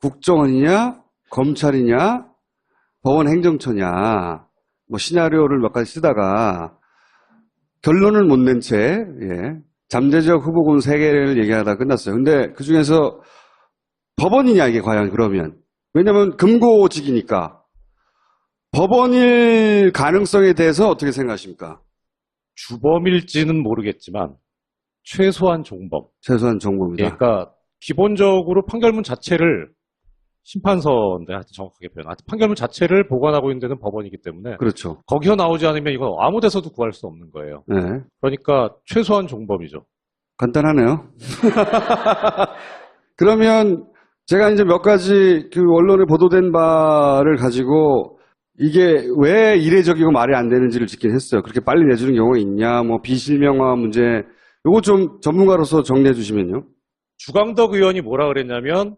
국정원이냐, 검찰이냐, 법원 행정처냐, 뭐 시나리오를 몇 가지 쓰다가 결론을 못 낸 채, 예, 잠재적 후보군 3개를 얘기하다 끝났어요. 근데 그 중에서 법원이냐, 이게 과연 그러면. 왜냐면 금고직이니까. 법원일 가능성에 대해서 어떻게 생각하십니까? 주범일지는 모르겠지만 최소한 종범. 최소한 정보입니다. 예, 그러니까 기본적으로 판결문 자체를 심판서인데 하여튼 정확하게 표현. 하여튼 판결문 자체를 보관하고 있는 데는 법원이기 때문에 그렇죠. 거기서 나오지 않으면 이건 아무 데서도 구할 수 없는 거예요. 네. 그러니까 최소한 종범이죠. 간단하네요. 그러면 제가 이제 몇 가지 그 언론에 보도된 바를 가지고 이게 왜 이례적이고 말이 안 되는지를 짚긴 했어요. 그렇게 빨리 내주는 경우가 있냐, 뭐 비실명화 문제, 요거 좀 전문가로서 정리해 주시면요. 주광덕 의원이 뭐라 그랬냐면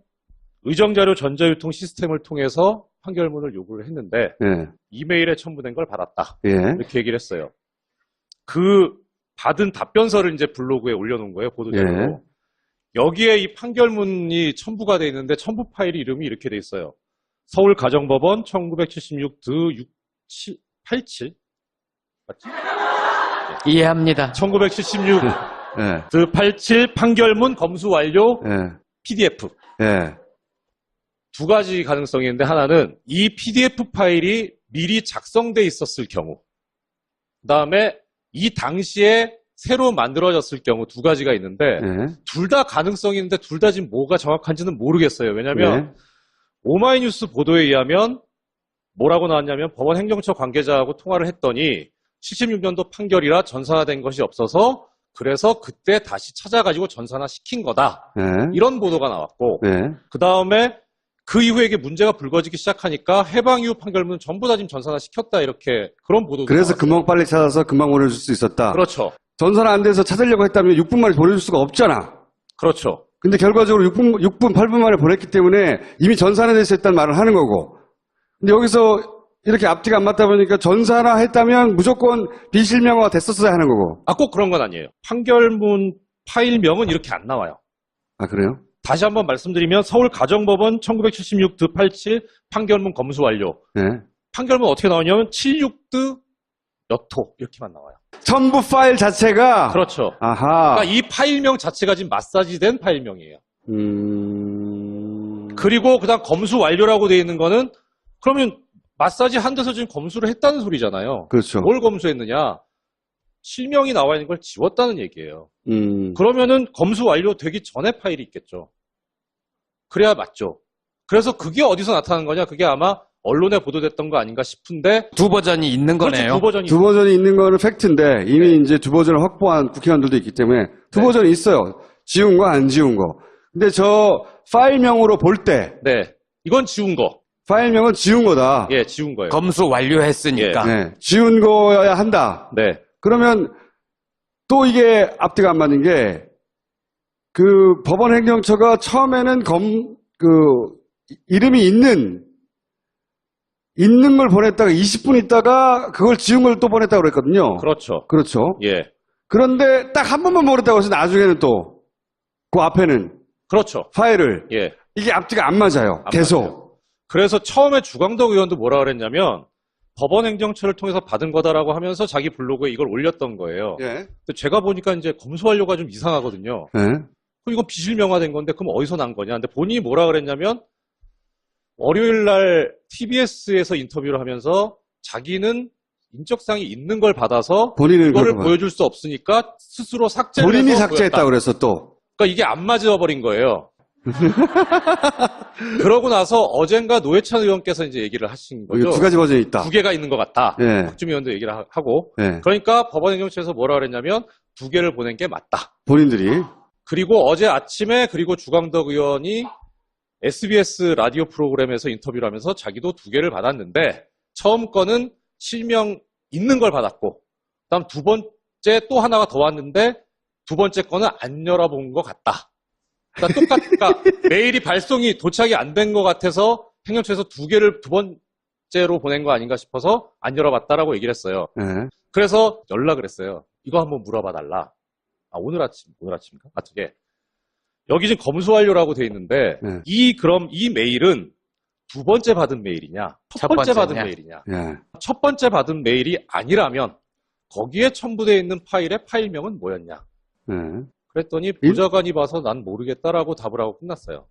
의정자료 전자유통 시스템을 통해서 판결문을 요구를 했는데 예. 이메일에 첨부된 걸 받았다. 예. 이렇게 얘기를 했어요. 그 받은 답변서를 이제 블로그에 올려놓은 거예요. 보도자료로. 예. 여기에 이 판결문이 첨부가 돼 있는데 첨부 파일 이름이 이렇게 돼 있어요. 서울가정법원 1976 87 맞지? 이해합니다. 1976 예. 87 판결문 검수 완료 예. PDF. 예. 두 가지 가능성이 있는데 하나는 이 PDF 파일이 미리 작성돼 있었을 경우, 그 다음에 이 당시에 새로 만들어졌을 경우 두 가지가 있는데 예. 둘 다 가능성이 있는데 둘 다 지금 뭐가 정확한지는 모르겠어요. 왜냐하면 예. 오마이뉴스 보도에 의하면 뭐라고 나왔냐면 법원 행정처 관계자하고 통화를 했더니 76년도 판결이라 전산화된 것이 없어서 그래서 그때 다시 찾아가지고 전산화 시킨 거다. 예. 이런 보도가 나왔고 예. 그 다음에 그 이후에 이게 문제가 불거지기 시작하니까 해방 이후 판결문 전부 다 지금 전산화 시켰다 이렇게 그런 보도도 그래서 나왔어요. 금방 빨리 찾아서 금방 보내줄 수 있었다. 그렇죠. 전산 안 돼서 찾으려고 했다면 6분 만에 보내줄 수가 없잖아. 그렇죠. 근데 결과적으로 6분, 8분 만에 보냈기 때문에 이미 전산화 돼서 했다는 말을 하는 거고. 근데 여기서 이렇게 앞뒤가 안 맞다 보니까 전산화 했다면 무조건 비실명화가 됐었어야 하는 거고. 꼭 그런 건 아니에요. 판결문 파일명은 이렇게 안 나와요. 아, 그래요? 다시 한번 말씀드리면 서울가정법원 1976 87 판결문 검수 완료. 네. 판결문 어떻게 나오냐면 76 여토 이렇게만 나와요. 첨부 파일 자체가. 그렇죠. 아하. 그러니까 이 파일명 자체가 지금 마사지된 파일명이에요. 그리고 그다음 검수 완료라고 되어 있는 거는 그러면 마사지 한 데서 지금 검수를 했다는 소리잖아요. 그렇죠. 뭘 검수했느냐? 실명이 나와 있는 걸 지웠다는 얘기예요. 그러면은 검수 완료되기 전에 파일이 있겠죠. 그래야 맞죠. 그래서 그게 어디서 나타나는 거냐? 그게 아마 언론에 보도됐던 거 아닌가 싶은데 두 버전이 있는 그렇죠. 거네요. 두 버전이 두 버전이 있는 거는 팩트인데 이미 이제 두 버전을 확보한 국회의원들도 있기 때문에 두 네. 버전이 있어요. 지운 거, 안 지운 거. 근데 저 파일명으로 볼 때 네. 이건 지운 거. 파일명은 지운 거다. 예, 지운 거예요. 검수 완료했으니까. 네. 지운 거여야 한다. 네. 그러면 또 이게 앞뒤가 안 맞는 게 그 법원 행정처가 처음에는 이름이 있는 걸 보냈다가 20분 있다가 그걸 지운 걸 또 보냈다고 그랬거든요. 그렇죠. 그렇죠. 예. 그런데 딱 한 번만 보냈다고 해서 나중에는 또 그 앞에는 그렇죠. 파일을 예. 이게 앞뒤가 안 맞아요. 안 계속. 맞아요. 그래서 처음에 주광덕 의원도 뭐라 그랬냐면 법원 행정처를 통해서 받은 거다라고 하면서 자기 블로그에 이걸 올렸던 거예요. 예. 근데 제가 보니까 이제 검수 완료가 좀 이상하거든요. 예. 그럼 이건 비실명화된 건데 그럼 어디서 난 거냐? 근데 본인이 뭐라 그랬냐면 월요일 날 TBS에서 인터뷰를 하면서 자기는 인적사항이 있는 걸 받아서 본인은 이거를 그렇구만. 보여줄 수 없으니까 스스로 삭제를 본인이 해서 삭제했다고 보였다. 그래서 또. 그러니까 이게 안 맞아버린 거예요. 그러고 나서 어젠가 노회찬 의원께서 이제 얘기를 하신 거죠. 두 가지 버전이 있다. 두 개가 있는 것 같다. 예. 박주미 의원도 얘기를 하고. 예. 그러니까 법원행정처에서 뭐라 그랬냐면 두 개를 보낸 게 맞다. 본인들이. 그리고 어제 아침에 그리고 주광덕 의원이 SBS 라디오 프로그램에서 인터뷰를 하면서 자기도 두 개를 받았는데 처음 거는 실명 있는 걸 받았고 그다음 두 번째 또 하나가 더 왔는데 두 번째 거는 안 열어본 것 같다. 그러니까 그러니까 메일이 발송이 도착이 안 된 것 같아서 행정처에서 두 개를 두 번째로 보낸 거 아닌가 싶어서 안 열어봤다라고 얘기를 했어요. 예. 그래서 연락을 했어요. 이거 한번 물어봐 달라. 오늘 아침인가? 어떻게? 여기 지금 검수 완료라고 돼 있는데 네. 그럼 이 메일은 두 번째 받은 메일이냐, 첫 번째 받은 번째냐? 메일이냐. 예. 첫 번째 받은 메일이 아니라면 거기에 첨부되어 있는 파일의 파일명은 뭐였냐. 예. 그랬더니 보좌관이 봐서 난 모르겠다라고 답을 하고 끝났어요.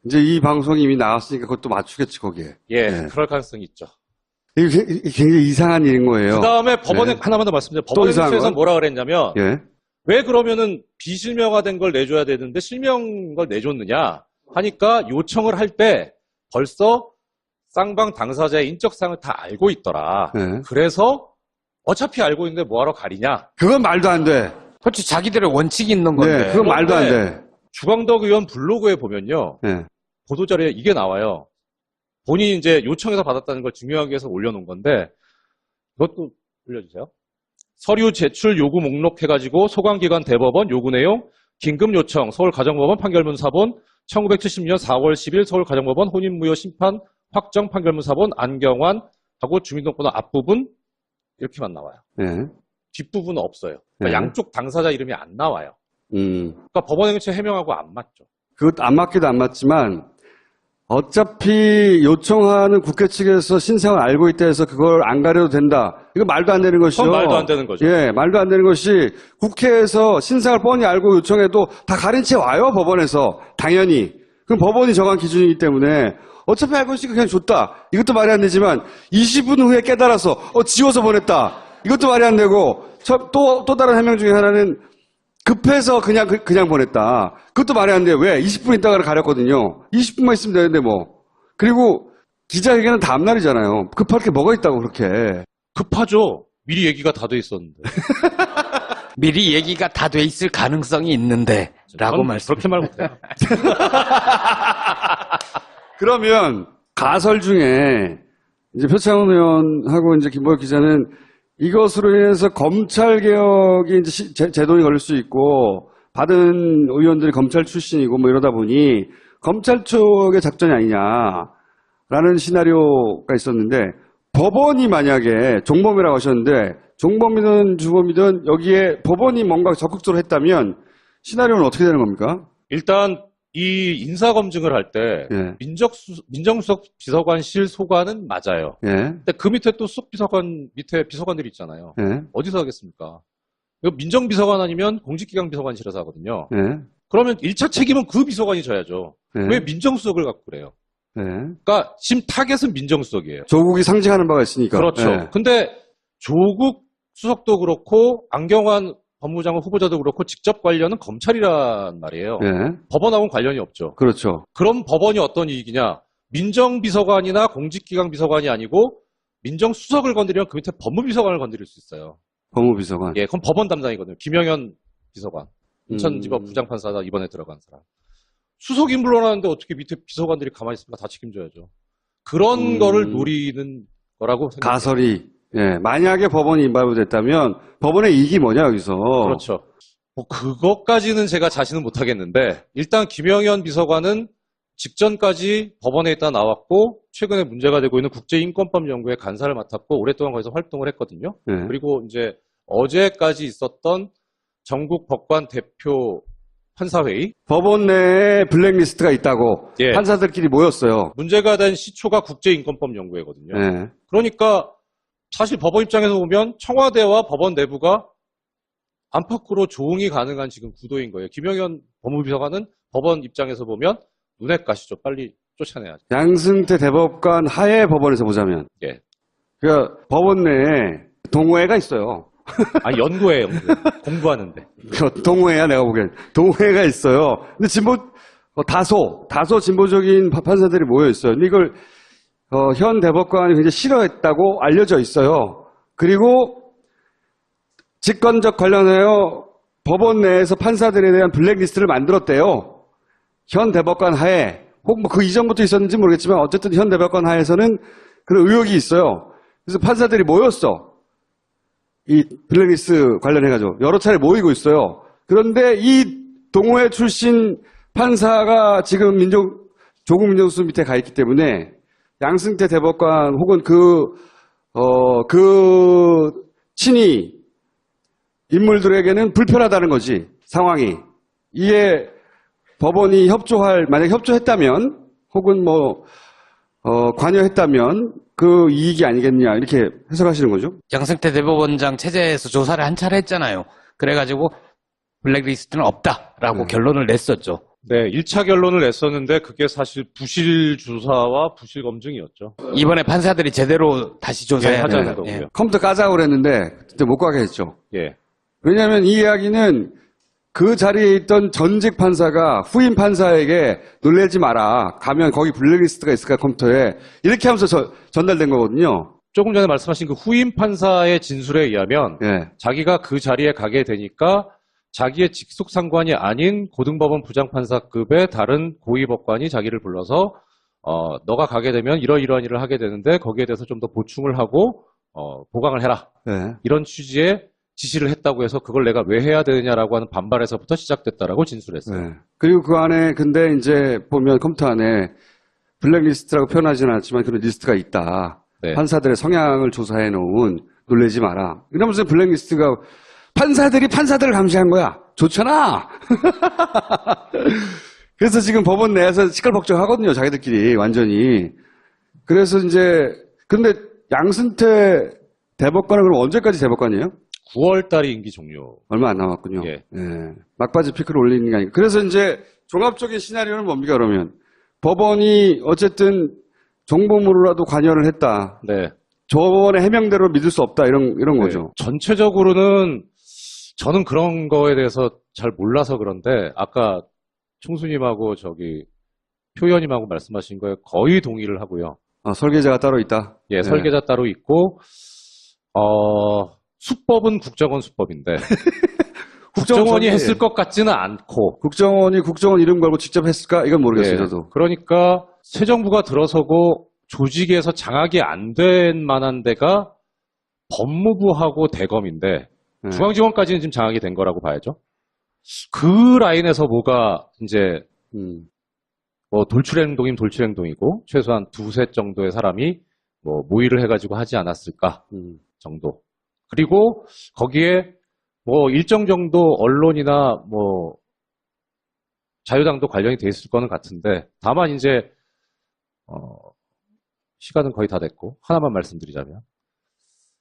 이제 이 방송이 이미 나왔으니까 그것도 맞추겠지, 거기에. 예, 네. 그럴 가능성이 있죠. 이게 굉장히 이상한 일인 거예요. 그 다음에 법원에 네. 하나만 더 말씀드려요. 또 법원 이상한 행정처에서 건? 뭐라 그랬냐면 예. 왜 그러면은 비실명화된 걸 내줘야 되는데 실명 걸 내줬느냐 하니까 요청을 할 때 벌써 쌍방 당사자의 인적사항을 다 알고 있더라. 네. 그래서 어차피 알고 있는데 뭐하러 가리냐. 그건 말도 안 돼. 그렇지, 자기들의 원칙이 있는 건데. 네, 그건 말도 안 돼. 주광덕 의원 블로그에 보면요. 예. 보도자료에 이게 나와요. 본인이 이제 요청해서 받았다는 걸 증명하기 위해서 올려놓은 건데 이것도 올려주세요. 서류 제출 요구 목록 해가지고 소관기관 대법원 요구 내용 긴급 요청 서울가정법원 판결문 사본 1970년 4월 10일 서울가정법원 혼인무효 심판 확정 판결문 사본 안경환 하고 주민등록번호 앞부분 이렇게만 나와요. 예. 뒷부분은 없어요. 그러니까 네. 양쪽 당사자 이름이 안 나와요. 그러니까 법원행위처 해명하고 안 맞죠. 그것 안 맞기도 안 맞지만 어차피 요청하는 국회 측에서 신상을 알고 있다 해서 그걸 안 가려도 된다. 이거 말도 안 되는 것이죠. 그건 말도 안 되는 거죠. 예, 말도 안 되는 것이 국회에서 신상을 뻔히 알고 요청해도 다 가린 채 와요, 법원에서. 당연히. 그럼 법원이 정한 기준이기 때문에 어차피 알고 있으니까 그냥 줬다. 이것도 말이 안 되지만 20분 후에 깨달아서 지워서 보냈다. 이것도 말이 안 되고 또 다른 해명 중에 하나는 급해서 그냥 보냈다. 그것도 말이 안 돼요. 왜? 20분 있다가 가렸거든요. 20분만 있으면 되는데 뭐. 그리고 기자회견은 다음 날이잖아요. 급할 게 뭐가 있다고 그렇게. 급하죠. 미리 얘기가 다 돼 있었는데. 미리 얘기가 다 돼 있을 가능성이 있는데 라고 전 말씀. 그렇게 말 못해요. 그러면 가설 중에 이제 표창원 의원하고 이제 김보혁 기자는 이것으로 인해서 검찰 개혁이 이제 제동이 걸릴 수 있고 받은 의원들이 검찰 출신이고 뭐 이러다 보니 검찰 쪽의 작전이 아니냐라는 시나리오가 있었는데 법원이 만약에 종범이라고 하셨는데 종범이든 주범이든 여기에 법원이 뭔가 적극적으로 했다면 시나리오는 어떻게 되는 겁니까? 일단 이 인사검증을 할 때 예. 민정수석 비서관실 소관은 맞아요. 예. 근데 그 밑에 또 수석 비서관 밑에 비서관들이 있잖아요. 예. 어디서 하겠습니까? 이거 민정비서관 아니면 공직기강 비서관실에서 하거든요. 예. 그러면 1차 책임은 그 비서관이 져야죠. 예. 왜 민정수석을 갖고 그래요? 예. 그러니까 지금 타겟은 민정수석이에요. 조국이 상징하는 바가 있으니까. 그렇죠. 예. 근데 조국 수석도 그렇고 안경환 법무장관 후보자도 그렇고 직접 관련은 검찰이란 말이에요. 예. 법원하고는 관련이 없죠. 그렇죠. 그럼 법원이 어떤 이익이냐? 민정비서관이나 공직기강 비서관이 아니고 민정수석을 건드리면 그 밑에 법무비서관을 건드릴 수 있어요. 법무비서관. 예, 그럼 법원 담당이거든요. 김영현 비서관. 인천지법 부장판사다 이번에 들어간 사람. 수석이 물러나는데 어떻게 밑에 비서관들이 가만히 있습니까? 다 책임져야죠. 그런 거를 노리는 거라고 생각해요. 가설이. 예. 만약에 법원이 인발부됐다면 법원의 이익이 뭐냐 여기서. 그렇죠. 뭐 그것까지는 제가 자신은 못하겠는데 일단 김영현 비서관은 직전까지 법원에 있다 나왔고 최근에 문제가 되고 있는 국제인권법 연구의 간사를 맡았고 오랫동안 거기서 활동을 했거든요. 예. 그리고 이제 어제까지 있었던 전국 법관 대표 판사회의 법원 내에 블랙리스트가 있다고 예. 판사들끼리 모였어요. 문제가 된 시초가 국제인권법 연구회거든요. 예. 그러니까 사실 법원 입장에서 보면 청와대와 법원 내부가 안팎으로 조응이 가능한 지금 구도인 거예요. 김영현 법무비서관은 법원 입장에서 보면 눈에 가시죠. 빨리 쫓아내야죠. 양승태 대법관 하에 법원에서 보자면. 예. 그러니까 법원 내에 동호회가 있어요. 아, 연구회. 공부하는데. 동호회야 내가 보기엔. 동호회가 있어요. 근데 다소 진보적인 판사들이 모여 있어요. 근데 이걸 현 대법관이 굉장히 싫어했다고 알려져 있어요. 그리고 직권적 관련하여 법원 내에서 판사들에 대한 블랙리스트를 만들었대요. 현 대법관 하에, 혹 뭐 그 이전부터 있었는지 모르겠지만 어쨌든 현 대법관 하에서는 그런 의혹이 있어요. 그래서 판사들이 모였어. 이 블랙리스트 관련해가지고 여러 차례 모이고 있어요. 그런데 이 동호회 출신 판사가 지금 조국 민정수석 밑에 가 있기 때문에 양승태 대법관 혹은 그 친위 인물들에게는 불편하다는 거지, 상황이. 이게 법원이 만약 협조했다면, 혹은 관여했다면 그 이익이 아니겠냐, 이렇게 해석하시는 거죠? 양승태 대법원장 체제에서 조사를 한 차례 했잖아요. 그래가지고 블랙리스트는 없다라고 결론을 냈었죠. 네, 1차 결론을 냈었는데 그게 사실 부실 조사와 부실 검증이었죠. 이번에 판사들이 제대로 다시 조사해야 하자는 돼요. 거고요. 예. 컴퓨터 까자고 그랬는데, 그때 못 가게 했죠. 예. 왜냐하면 이 이야기는 그 자리에 있던 전직 판사가 후임 판사에게 놀래지 마라. 가면 거기 블랙리스트가 있을 거야, 컴퓨터에. 이렇게 하면서 전달된 거거든요. 조금 전에 말씀하신 그 후임 판사의 진술에 의하면 예. 자기가 그 자리에 가게 되니까 자기의 직속 상관이 아닌 고등법원 부장판사급의 다른 고위법관이 자기를 불러서 너가 가게 되면 이러이러한 일을 하게 되는데 거기에 대해서 좀 더 보충을 하고 보강을 해라. 예. 이런 취지의 지시를 했다고 해서 그걸 내가 왜 해야 되느냐라고 하는 반발에서부터 시작됐다라고 진술했어요. 예. 그리고 그 안에, 근데 이제 보면 컴퓨터 안에 블랙리스트라고 표현하지는 않지만 그런 리스트가 있다. 네. 판사들의 성향을 조사해 놓은 놀래지 마라. 이러면서 블랙리스트가 판사들이 판사들을 감시한 거야. 좋잖아. 그래서 지금 법원 내에서 시끌벅적하거든요. 자기들끼리 완전히. 그래서 이제 근데 양승태 대법관은 그럼 언제까지 대법관이에요? 9월 달이 임기 종료. 얼마 안 남았군요. 예. 막바지 피크를 올리는 게 아니고. 그래서 이제 종합적인 시나리오는 뭡니까, 그러면? 법원이 어쨌든 정보물로라도 관여를 했다. 네. 저번의 해명대로 믿을 수 없다. 이런 네. 거죠. 전체적으로는 저는 그런 거에 대해서 잘 몰라서 그런데 아까 총수님하고 표현님하고 말씀하신 거에 거의 동의를 하고요. 설계자가 따로 있다. 예, 설계자 따로 있고, 수법은 국정원 수법인데, 국정원이 했을 것 같지는 않고, 국정원이 국정원 이름 걸고 직접 했을까? 이건 모르겠어요, 예, 저도. 그러니까 새 정부가 들어서고 조직에서 장악이 안 된 만한 데가 법무부하고 대검인데, 예. 중앙지검까지는 지금 장악이 된 거라고 봐야죠. 그 라인에서 뭐가 이제 돌출행동이면 돌출행동이고 최소한 두세 정도의 사람이 모의를 해가지고 하지 않았을까 정도. 그리고 거기에 일정 정도 언론이나 자유당도 관련이 돼 있을 거는 같은데 다만 이제 시간은 거의 다 됐고 하나만 말씀드리자면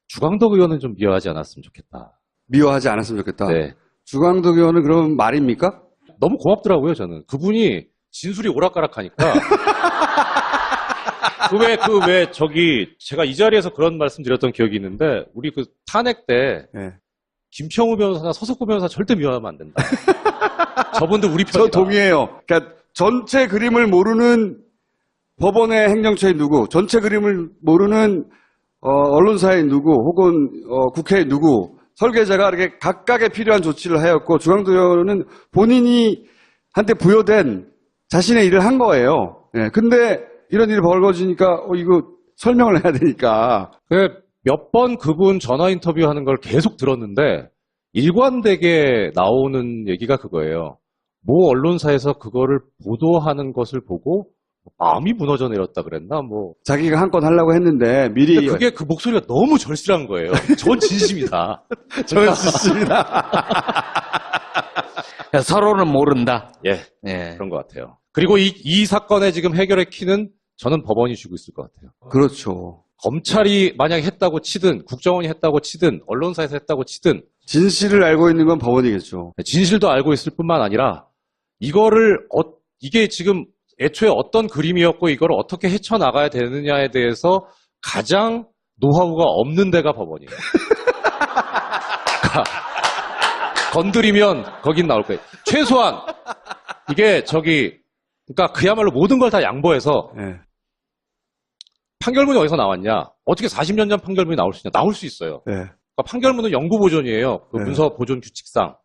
주광덕 의원은 좀 미워하지 않았으면 좋겠다. 미워하지 않았으면 좋겠다. 네. 주광덕 의원은 그럼 말입니까? 너무 고맙더라고요, 저는. 그분이 진술이 오락가락하니까. 제가 이 자리에서 그런 말씀 드렸던 기억이 있는데, 우리 그 탄핵 때, 네. 김평우 변호사나 서석구 변호사 절대 미워하면 안 된다. 저분들 우리 편이다. 저 동의해요. 그러니까 전체 그림을 모르는 법원의 행정처의 누구, 전체 그림을 모르는 언론사의 누구, 혹은 국회의 누구, 설계자가 이렇게 각각의 필요한 조치를 하였고 주광덕 의원은 본인이 한테 부여된 자신의 일을 한 거예요. 예. 근데 이런 일이 벌어지니까 이거 설명을 해야 되니까. 몇 번 그분 전화 인터뷰하는 걸 계속 들었는데 일관되게 나오는 얘기가 그거예요. 모 언론사에서 그거를 보도하는 것을 보고 마음이 무너져 내렸다 그랬나? 자기가 한 건 하려고 했는데 미리. 그게 그 목소리가 너무 절실한 거예요. 전 진심이다. 전 진심이다. 서로는 모른다. 예. 예. 그런 것 같아요. 그리고 이 사건의 지금 해결의 키는 저는 법원이 쥐고 있을 것 같아요. 그렇죠. 검찰이 만약에 했다고 치든 국정원이 했다고 치든 언론사에서 했다고 치든 진실을 알고 있는 건 법원이겠죠. 진실도 알고 있을 뿐만 아니라 이게 지금 애초에 어떤 그림이었고 이걸 어떻게 헤쳐나가야 되느냐에 대해서 가장 노하우가 없는 데가 법원이에요. 그러니까 건드리면 거긴 나올 거예요. 최소한 이게 그러니까 그야말로 모든 걸 다 양보해서 네. 판결문이 어디서 나왔냐? 어떻게 40년 전 판결문이 나올 수 있냐? 나올 수 있어요. 네. 그러니까 판결문은 영구 보존이에요. 그 네. 문서 보존 규칙상.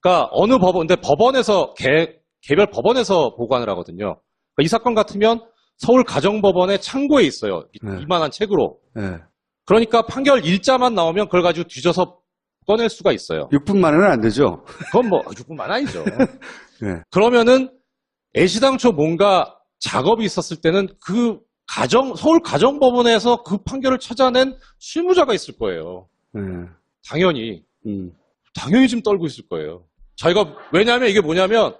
그러니까 어느 근데 법원에서 개별 법원에서 보관을 하거든요. 그러니까 이 사건 같으면 서울 가정법원의 창고에 있어요. 네. 이만한 책으로. 네. 그러니까 판결 일자만 나오면 그걸 가지고 뒤져서 꺼낼 수가 있어요. 6분 만에는 안 되죠. 그건 6분만 아니죠. 네. 그러면은 애시당초 뭔가 작업이 있었을 때는 서울 가정법원에서 그 판결을 찾아낸 실무자가 있을 거예요. 네. 당연히 지금 떨고 있을 거예요. 왜냐하면 이게 뭐냐면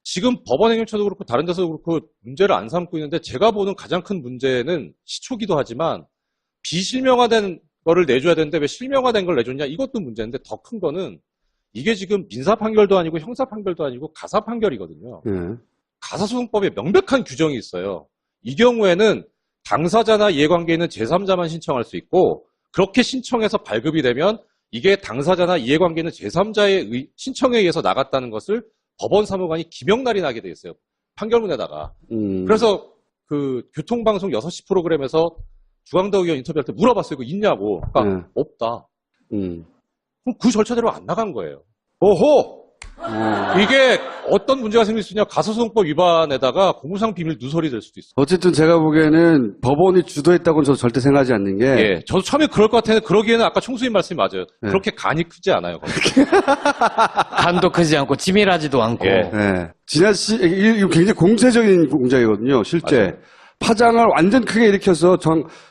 지금 법원 행정처도 그렇고 다른 데서도 그렇고 문제를 안 삼고 있는데 제가 보는 가장 큰 문제는 시초기도 하지만 비실명화된 거를 내줘야 되는데 왜 실명화된 걸 내줬냐 이것도 문제인데 더 큰 거는 이게 지금 민사 판결도 아니고 형사 판결도 아니고 가사 판결이거든요. 가사소송법에 명백한 규정이 있어요. 이 경우에는 당사자나 이해관계에 있는 제3자만 신청할 수 있고 그렇게 신청해서 발급이 되면 이게 당사자나 이해관계에 있는 제3자의 신청에 의해서 나갔다는 것을 법원 사무관이 기명날이 나게 돼 있어요. 판결문에다가. 그래서 그 교통방송 6시 프로그램에서 주광덕 의원 인터뷰할 때 물어봤어요. 이거 있냐고. 그러니까 없다. 그럼 그 절차대로 안 나간 거예요. 오호! 이게 어떤 문제가 생길 수 있냐? 가사소송법 위반에다가 공무상 비밀 누설이 될 수도 있어요. 어쨌든 제가 보기에는 법원이 주도했다고는 저도 절대 생각하지 않는 게. 예, 저도 처음에 그럴 것 같았는데 그러기에는 아까 총수님 말씀이 맞아요. 네. 그렇게 간이 크지 않아요. 간도 크지 않고 치밀하지도 않고. 예. 네. 진아 씨, 이거 굉장히 공세적인 공작이거든요, 실제. 맞아요. 파장을 완전 크게 일으켜서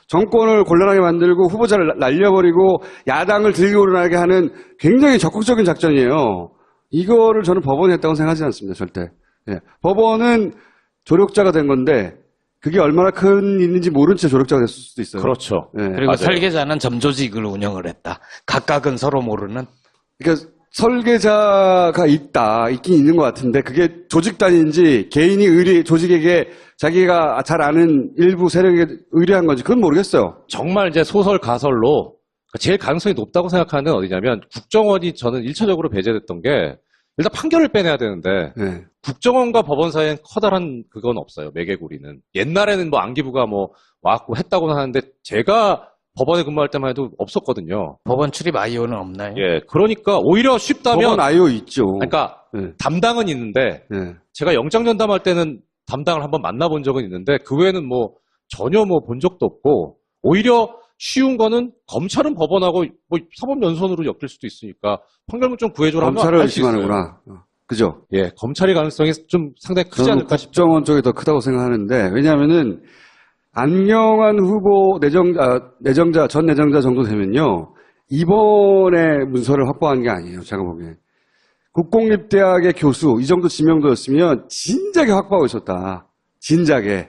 정권을 곤란하게 만들고 후보자를 날려버리고 야당을 들고오르나게 하는 굉장히 적극적인 작전이에요. 이거를 저는 법원이 했다고 생각하지 않습니다, 절대. 예. 법원은 조력자가 된 건데 그게 얼마나 큰 일인지 모른 채 조력자가 됐을 수도 있어요. 그렇죠. 예. 그리고 맞아요. 설계자는 점조직을 운영을 했다. 각각은 서로 모르는. 그러니까 설계자가 있긴 있는 것 같은데 그게 조직 단위인지 개인이 조직에게 자기가 잘 아는 일부 세력에 의뢰한 건지 그건 모르겠어요. 정말 이제 소설 가설로 제일 가능성이 높다고 생각하는 데는 어디냐면 국정원이 저는 1차적으로 배제됐던 게 일단 판결을 빼내야 되는데 예. 국정원과 법원 사이엔 커다란 그건 없어요. 매개구리는. 옛날에는 뭐 안기부가 뭐 와갖고 했다고는 하는데 제가 법원에 근무할 때만 해도 없었거든요. 법원 출입 아이오는 없나요? 예, 그러니까 오히려 쉽다면 법원 IO 있죠. 그러니까 예. 담당은 있는데 예. 제가 영장 전담할 때는 담당을 한번 만나본 적은 있는데 그 외에는 뭐 전혀 뭐 본 적도 없고 오히려 쉬운 거는 검찰은 법원하고 뭐 사법연수원으로 엮일 수도 있으니까 판결문 좀 구해줘라 하면 검찰을 할 수 있어요. 의심하는구나. 그죠? 예, 검찰의 가능성이 좀 상당히 크지 저는 않을까 싶어요. 국정원 쪽이 더 크다고 생각하는데 왜냐하면은 안경환 후보 전 내정자 정도 되면요 이번에 문서를 확보한 게 아니에요. 제가 보기엔 국공립대학의 교수 이 정도 지명도였으면 진작에 확보하고 있었다. 진작에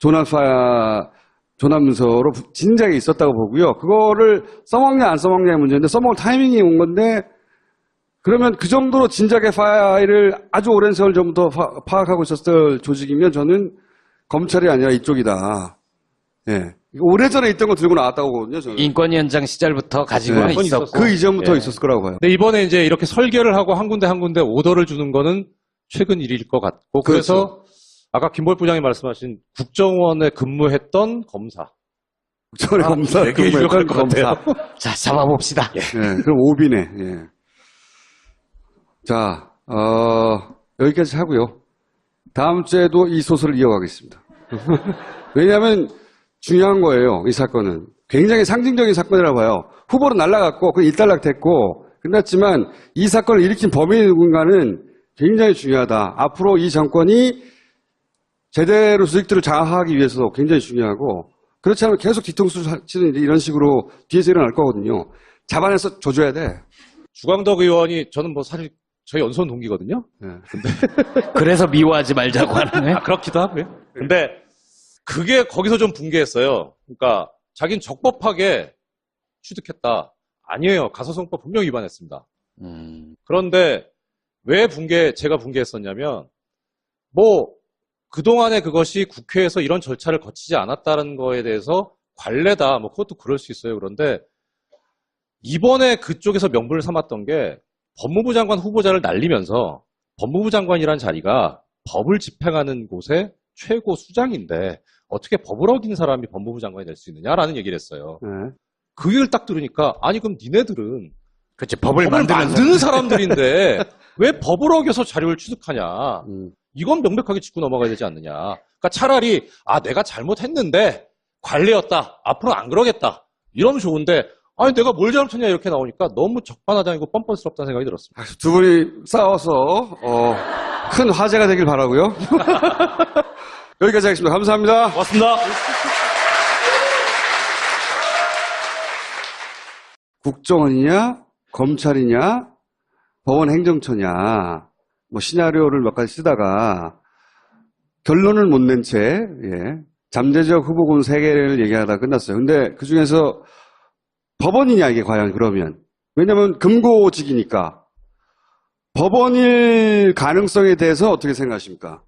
조난 문서로 진작에 있었다고 보고요. 그거를 써먹냐 안 써먹냐의 문제인데 써먹을 타이밍이 온 건데 그러면 그 정도로 진작에 파일을 아주 오랜 세월 전부터 파악하고 있었을 조직이면 저는 검찰이 아니라 이쪽이다. 예. 오래전에 있던 거 들고 나왔다고 보거든요. 저는. 인권위원장 시절부터 가지고는 네. 있었고. 그 이전부터 예. 있었을 거라고 봐요. 근데 이번에 이제 이렇게 설계를 하고 한 군데 오더를 주는 거는 최근 일일 것 같고 그래서 그렇죠. 아까 김보일 부장이 말씀하신 국정원에 근무했던 검사. 국정원의 검사, 되게 유력할 것 같아요. 자, 잡아봅시다. 예, 그럼 오비네. 예. 자, 여기까지 하고요. 다음 주에도 이 소설을 이어가겠습니다. 왜냐하면 중요한 거예요. 이 사건은. 굉장히 상징적인 사건이라고 봐요. 후보로 날아갔고 그 일단락됐고 끝났지만 이 사건을 일으킨 범인이 누군가는 굉장히 중요하다. 앞으로 이 정권이 제대로 수익들을 장악하기 위해서도 굉장히 중요하고 그렇지 않으면 계속 뒤통수 치는 이런 식으로 뒤에서 일어날 거거든요. 잡아내서 줘줘야 돼. 주광덕 의원이 저는 뭐 사실 저희 연수원 동기거든요. 예. 그래서 미워하지 말자고 하는 거예요? 그렇기도 하고요. 근데 그게 거기서 좀 붕괴했어요. 그러니까 자기는 적법하게 취득했다. 아니에요. 가소성법 분명히 위반했습니다. 그런데 왜 제가 붕괴했었냐면 뭐 그동안에 그것이 국회에서 이런 절차를 거치지 않았다는 거에 대해서 관례다. 뭐 그것도 그럴 수 있어요. 그런데 이번에 그쪽에서 명분을 삼았던 게 법무부 장관 후보자를 날리면서 법무부 장관이란 자리가 법을 집행하는 곳의 최고 수장인데 어떻게 법을 어긴 사람이 법무부 장관이 될 수 있느냐라는 얘기를 했어요. 예. 그 얘기를 딱 들으니까 아니 그럼 니네들은 그치, 법을 만드는 사람들인데 왜 법을 어겨서 자료를 취득하냐. 이건 명백하게 짚고 넘어가야 되지 않느냐. 그러니까 차라리 내가 잘못했는데 관례였다. 앞으로 안 그러겠다. 이러면 좋은데 아니 내가 뭘 잘못했냐 이렇게 나오니까 너무 적반하장이고 뻔뻔스럽다는 생각이 들었습니다. 두 분이 싸워서 큰 화제가 되길 바라고요. 여기까지 하겠습니다. 감사합니다. 고맙습니다. 국정원이냐 검찰이냐 법원 행정처냐 뭐 시나리오를 몇 가지 쓰다가 결론을 못 낸 채, 예, 잠재적 후보군 3개를 얘기하다 끝났어요. 근데 그 중에서 법원이냐, 이게 과연 그러면. 왜냐면 금고직이니까. 법원일 가능성에 대해서 어떻게 생각하십니까?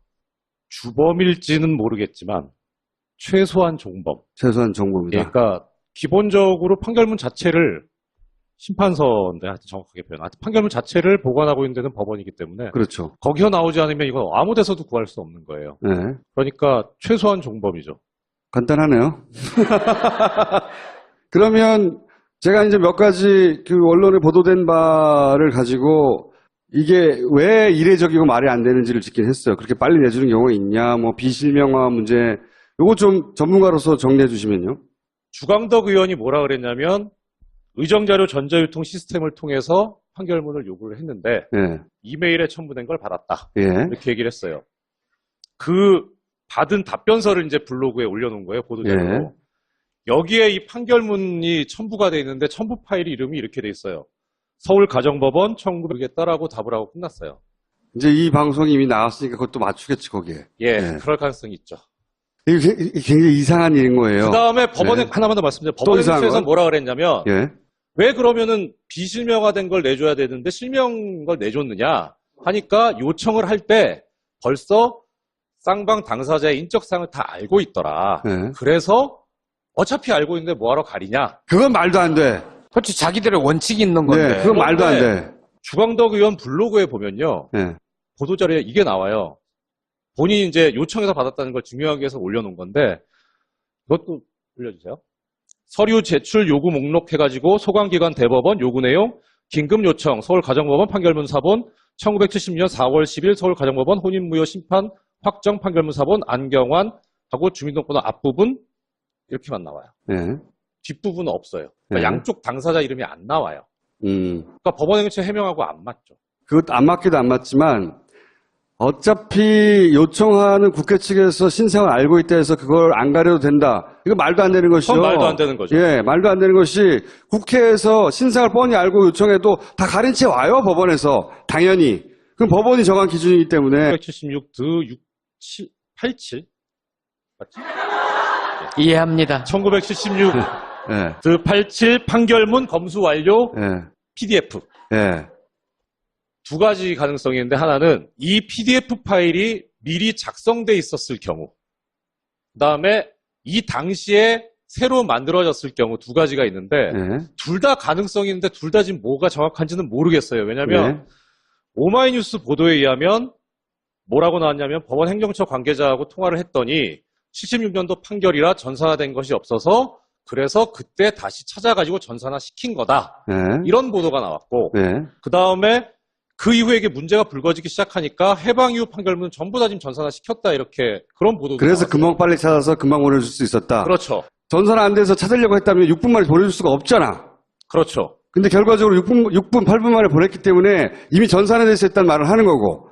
주범일지는 모르겠지만 최소한 종범. 최소한 정보입니다. 예, 그러니까 기본적으로 판결문 자체를 심판서인데 하여튼 정확하게 표현. 하여튼 판결문 자체를 보관하고 있는 데는 법원이기 때문에 그렇죠. 거기서 나오지 않으면 이건 아무 데서도 구할 수 없는 거예요. 네. 그러니까 최소한 종범이죠. 간단하네요. 그러면 제가 이제 몇 가지 그 언론에 보도된 바를 가지고 이게 왜 이례적이고 말이 안 되는지를 짚긴 했어요. 그렇게 빨리 내주는 경우가 있냐, 뭐 비실명화 문제, 요거 좀 전문가로서 정리해 주시면요. 주광덕 의원이 뭐라 그랬냐면 의정자료 전자유통 시스템을 통해서 판결문을 요구를 했는데 예, 이메일에 첨부된 걸 받았다. 예, 이렇게 얘기를 했어요. 그 받은 답변서를 이제 블로그에 올려놓은 거예요. 보도자료로. 예. 여기에 이 판결문이 첨부가 돼 있는데 첨부 파일 이름이 이렇게 돼 있어요. 서울가정법원 1900겠다라고 답을 하고 끝났어요. 이제 이 방송이 이미 나왔으니까 그것도 맞추겠지, 거기에. 예, 네. 그럴 가능성이 있죠. 이게 굉장히 이상한 일인 거예요. 그 다음에 법원에 네. 하나만 더 말씀드려요. 또 법원 이상한 행정처에서 건? 뭐라 그랬냐면 예, 왜 그러면은 비실명화된 걸 내줘야 되는데 실명 걸 내줬느냐 하니까 요청을 할 때 벌써 쌍방 당사자의 인적사항을 다 알고 있더라. 예. 그래서 어차피 알고 있는데 뭐하러 가리냐. 그건 말도 안 돼. 그렇지, 자기들의 원칙이 있는 건데. 네, 그건 말도 안 돼. 주광덕 의원 블로그에 보면요. 예, 보도자료에 이게 나와요. 본인이 이제 요청해서 받았다는 걸 증명하기 위해서 올려놓은 건데 그것도 올려주세요. 서류 제출 요구 목록 해가지고 소관기관 대법원 요구 내용 긴급 요청 서울가정법원 판결문 사본 1970년 4월 10일 서울가정법원 혼인무효 심판 확정 판결문 사본 안경환 하고 주민등록번호 앞부분 이렇게만 나와요. 예. 뒷부분은 없어요. 그러니까 네. 양쪽 당사자 이름이 안 나와요. 그러니까 법원행정처 해명하고 안 맞죠. 그것 안 맞기도 안 맞지만 어차피 요청하는 국회 측에서 신상을 알고 있다 해서 그걸 안 가려도 된다. 이거 말도 안 되는 것이죠. 그건 말도 안 되는 거죠. 예, 말도 안 되는 것이 국회에서 신상을 뻔히 알고 요청해도 다 가린 채 와요, 법원에서. 당연히. 그럼 법원이 정한 기준이기 때문에 176 드 67, 87 맞지? 이해합니다. 1976 예, 드 87 판결문 검수 완료 예, PDF 예, 두 가지 가능성이 있는데 하나는 이 PDF 파일이 미리 작성돼 있었을 경우 그다음에 이 당시에 새로 만들어졌을 경우 두 가지가 있는데 예, 둘 다 가능성이 있는데 둘 다 지금 뭐가 정확한지는 모르겠어요. 왜냐하면 예. 오마이뉴스 보도에 의하면 뭐라고 나왔냐면 법원 행정처 관계자하고 통화를 했더니 76년도 판결이라 전산화된 것이 없어서 그래서 그때 다시 찾아가지고 전산화 시킨 거다. 예, 이런 보도가 나왔고 예. 그 다음에 그 이후에 이게 문제가 불거지기 시작하니까 해방 이후 판결문은 전부 다 지금 전산화 시켰다 이렇게 그런 보도도 그래서 나왔어요. 금방 빨리 찾아서 금방 보내줄 수 있었다. 그렇죠. 전산 안 돼서 찾으려고 했다면 6분 만에 보내줄 수가 없잖아. 그렇죠. 근데 결과적으로 6분, 8분 만에 보냈기 때문에 이미 전산화 돼서 했다는 말을 하는 거고.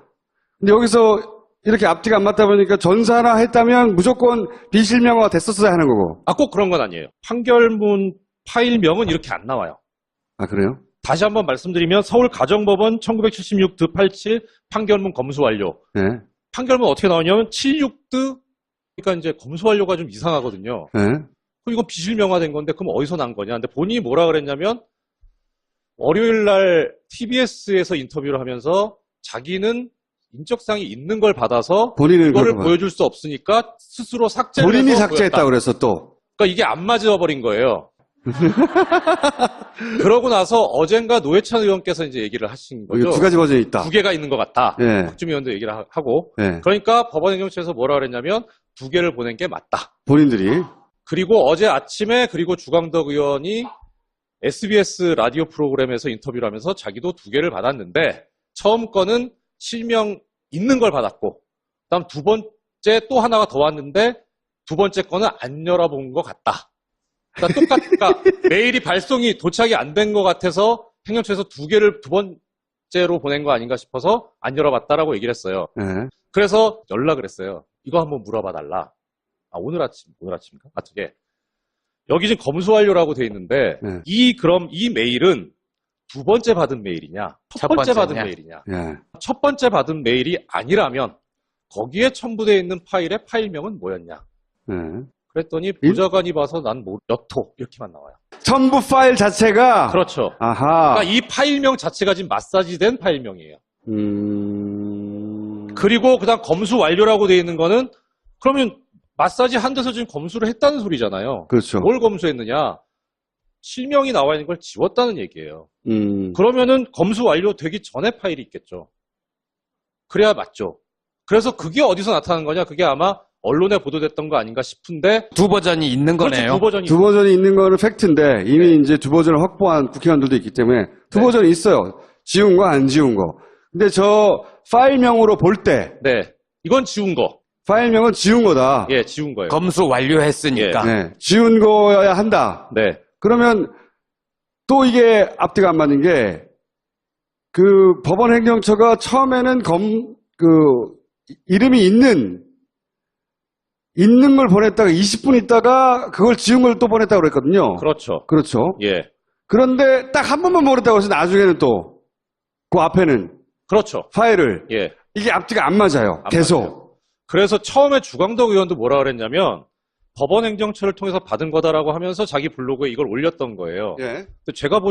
근데 여기서 이렇게 앞뒤가 안 맞다 보니까 전산화 했다면 무조건 비실명화가 됐었어야 하는 거고. 아, 꼭 그런 건 아니에요. 판결문 파일명은 이렇게 안 나와요. 아, 그래요? 다시 한번 말씀드리면 서울가정법원 1976 드 87 판결문 검수 완료. 예, 판결문 어떻게 나오냐면 76드 그러니까 이제 검수 완료가 좀 이상하거든요. 예, 그럼 이건 비실명화된 건데 그럼 어디서 난 거냐? 근데 본인이 뭐라 그랬냐면 월요일 날 TBS에서 인터뷰를 하면서 자기는 인적사항이 있는 걸 받아서 본인은 이거를 그렇구만. 보여줄 수 없으니까 스스로 삭제를 본인이 해서 삭제했다 보였다. 그래서 또. 그러니까 이게 안 맞아버린 거예요. 그러고 나서 어젠가 노회찬 의원께서 이제 얘기를 하신 여기 거죠. 두 가지 버전이 있다. 두 개가 있는 것 같다. 예. 박주미 의원도 얘기를 하고. 예. 그러니까 법원행정처에서 뭐라 그랬냐면 두 개를 보낸 게 맞다. 본인들이. 그리고 어제 아침에 그리고 주광덕 의원이 SBS 라디오 프로그램에서 인터뷰를 하면서 자기도 두 개를 받았는데 처음 거는 실명 있는 걸 받았고 그다음 두 번째 또 하나가 더 왔는데 두 번째 거는 안 열어본 것 같다. 그러니까 그러니까 메일이 발송이 도착이 안 된 것 같아서 행정처에서 두 개를 두 번째로 보낸 거 아닌가 싶어서 안 열어봤다라고 얘기를 했어요. 예. 그래서 연락을 했어요. 이거 한번 물어봐 달라. 아, 오늘 아침인가? 어떻게? 여기 지금 검수 완료라고 돼 있는데 네. 그럼 이 메일은 두 번째 받은 메일이냐, 첫 첫 번째 받은 번째냐? 메일이냐. 예. 첫 번째 받은 메일이 아니라면 거기에 첨부되어 있는 파일의 파일명은 뭐였냐. 예. 그랬더니 보좌관이 봐서 난 몇 호 이렇게만 나와요. 첨부 파일 자체가 그렇죠. 아하. 그러니까 이 파일명 자체가 지금 마사지된 파일명이에요. 그리고 그다음 검수 완료라고 되어 있는 거는 그러면 마사지 한 데서 지금 검수를 했다는 소리잖아요. 그렇죠. 뭘 검수했느냐? 실명이 나와 있는 걸 지웠다는 얘기예요. 그러면은 검수 완료되기 전에 파일이 있겠죠. 그래야 맞죠. 그래서 그게 어디서 나타나는 거냐? 그게 아마 언론에 보도됐던 거 아닌가 싶은데 두 버전이 있는 그렇죠. 거네요. 두 버전이 두 버전이 있는 거는 팩트인데 이미 이제 두 버전을 확보한 국회의원들도 있기 때문에 두 네. 버전이 있어요. 지운 거 안 지운 거. 근데 저 파일명으로 볼 때 네. 이건 지운 거. 파일명은 지운 거다. 예, 지운 거예요. 검수 완료했으니까. 네. 지운 거여야 한다. 네. 그러면 또 이게 앞뒤가 안 맞는 게 그 법원 행정처가 처음에는 이름이 있는 걸 보냈다가 20분 있다가 그걸 지운 걸 또 보냈다고 그랬거든요. 그렇죠. 그렇죠. 예. 그런데 딱 한 번만 보냈다고 해서 나중에는 또 그 앞에는 그렇죠. 파일을 예. 이게 앞뒤가 안 맞아요. 안 계속. 맞아요. 그래서 처음에 주광덕 의원도 뭐라 그랬냐면 법원 행정처를 통해서 받은 거다라고 하면서 자기 블로그에 이걸 올렸던 거예요. 예. 근데 제가 보니